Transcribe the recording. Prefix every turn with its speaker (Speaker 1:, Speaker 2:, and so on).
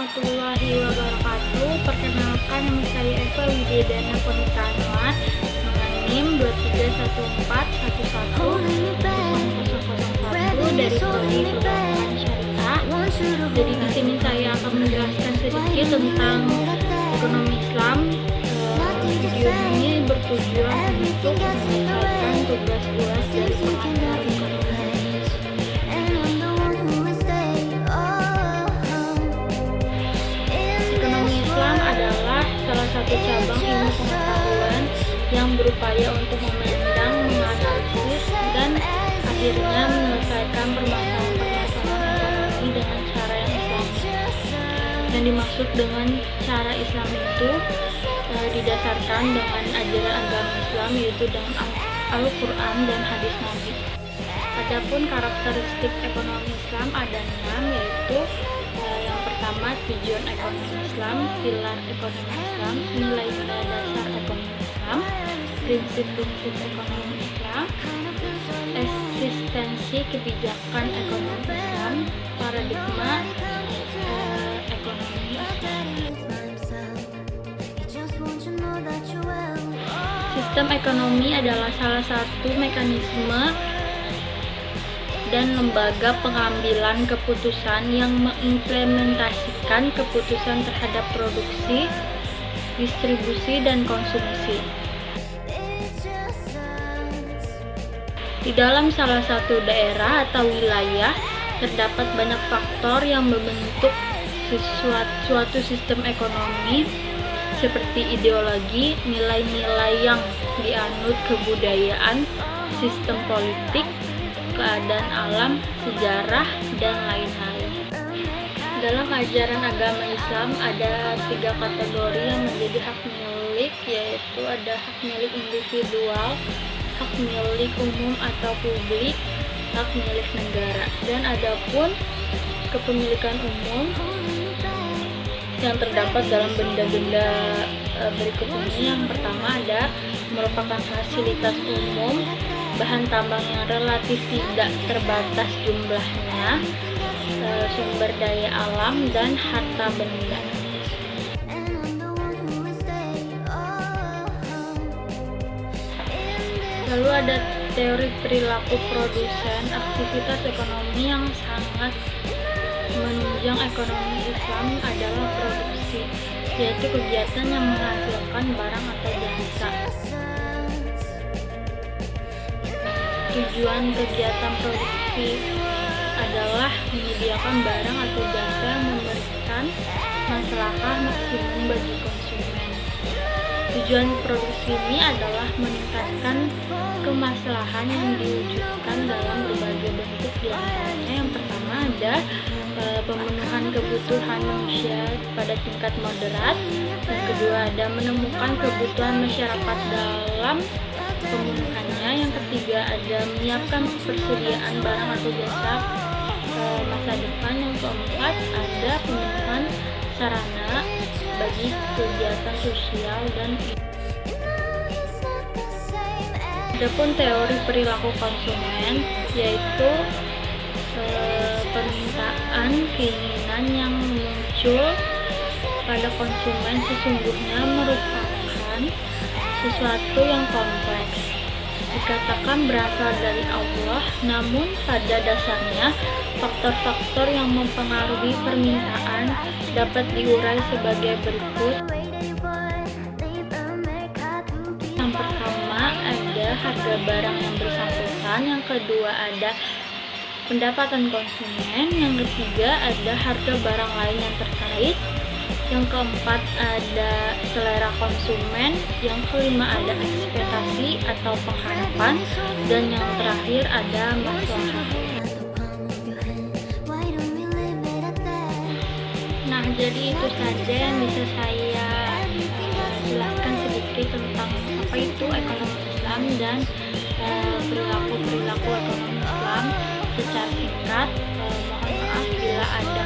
Speaker 1: warahmatullahi wabarakatuh. Perkenalkan, nama saya Eva Widyadana Ponitanoa dengan NIM 2314111001 dari Prodi Perbankan Syariah. Jadi di sini saya akan menjelaskan sedikit tentang ekonomi Islam. Video ini bertujuan untuk menyelesaikan tugas UAS dari pengajar ekonomi. Ekonomi Islam adalah salah satu cabang ilmu pengetahuan yang berupaya untuk memandang, menganalisis, dan akhirnya menyelesaikan permasalahan-permasalahan ekonomi dengan cara yang Islami. Yang dimaksud dengan cara Islam itu didasarkan dengan ajaran agama Islam, yaitu dengan Al-Quran dan hadis Nabi. Adapun karakteristik ekonomi Islam ada 6, yaitu yang pertama tujuan ekonomi Islam, pilar ekonomi Islam, nilai-nilai dasar ekonomi Islam, prinsip-prinsip ekonomi Islam, eksistensi kebijakan ekonomi Islam, paradigma ekonomi Islam. Sistem ekonomi adalah salah satu mekanisme dan lembaga pengambilan keputusan yang mengimplementasikan keputusan terhadap produksi, distribusi, dan konsumsi. Di dalam salah satu daerah atau wilayah, terdapat banyak faktor yang membentuk suatu sistem ekonomi, seperti ideologi, nilai-nilai yang dianut, kebudayaan, sistem politik, keadaan alam, sejarah, dan lain-lain. Dalam ajaran agama Islam ada 3 kategori yang menjadi hak milik, yaitu ada hak milik individual, hak milik umum atau publik, hak milik negara. Dan adapun kepemilikan umum yang terdapat dalam benda-benda berikut ini. Yang pertama ada merupakan fasilitas umum, bahan tambang yang relatif tidak terbatas jumlahnya, sumber daya alam, dan harta benda. Lalu ada teori perilaku produsen, aktivitas ekonomi yang sangat menunjang ekonomi Islam adalah produksi, yaitu kegiatan yang menghasilkan barang atau jasa. Tujuan kegiatan produksi adalah menyediakan barang atau jasa yang memberikan maslahat maksimum bagi konsumen. Tujuan produksi ini adalah meningkatkan kemaslahan yang diwujudkan dalam berbagai bentuk, diantaranya yang pertama ada pemenuhan kebutuhan manusia pada tingkat moderat. Yang kedua ada menemukan kebutuhan masyarakat dalam pemenuhannya. Yang ketiga ada menyiapkan persediaan barang atau jasa masa depan. Yang keempat ada pemenuhan sarana bagi kegiatan sosial dan adapun teori perilaku konsumen, yaitu permintaan keinginan yang muncul pada konsumen sesungguhnya merupakan sesuatu yang kompleks, dikatakan berasal dari Allah, namun pada dasarnya faktor-faktor yang mempengaruhi permintaan dapat diurai sebagai berikut. Yang pertama ada harga barang yang bersangkutan, yang kedua ada pendapatan konsumen, yang ketiga ada harga barang lain yang terkait, yang keempat ada selera konsumen, yang kelima ada ekspektasi atau pengharapan, dan yang terakhir ada masalah. Nah, jadi itu saja yang bisa saya jelaskan sedikit tentang apa itu ekonomi Islam dan perilaku ekonomi Islam secara singkat. Mohon maaf bila ada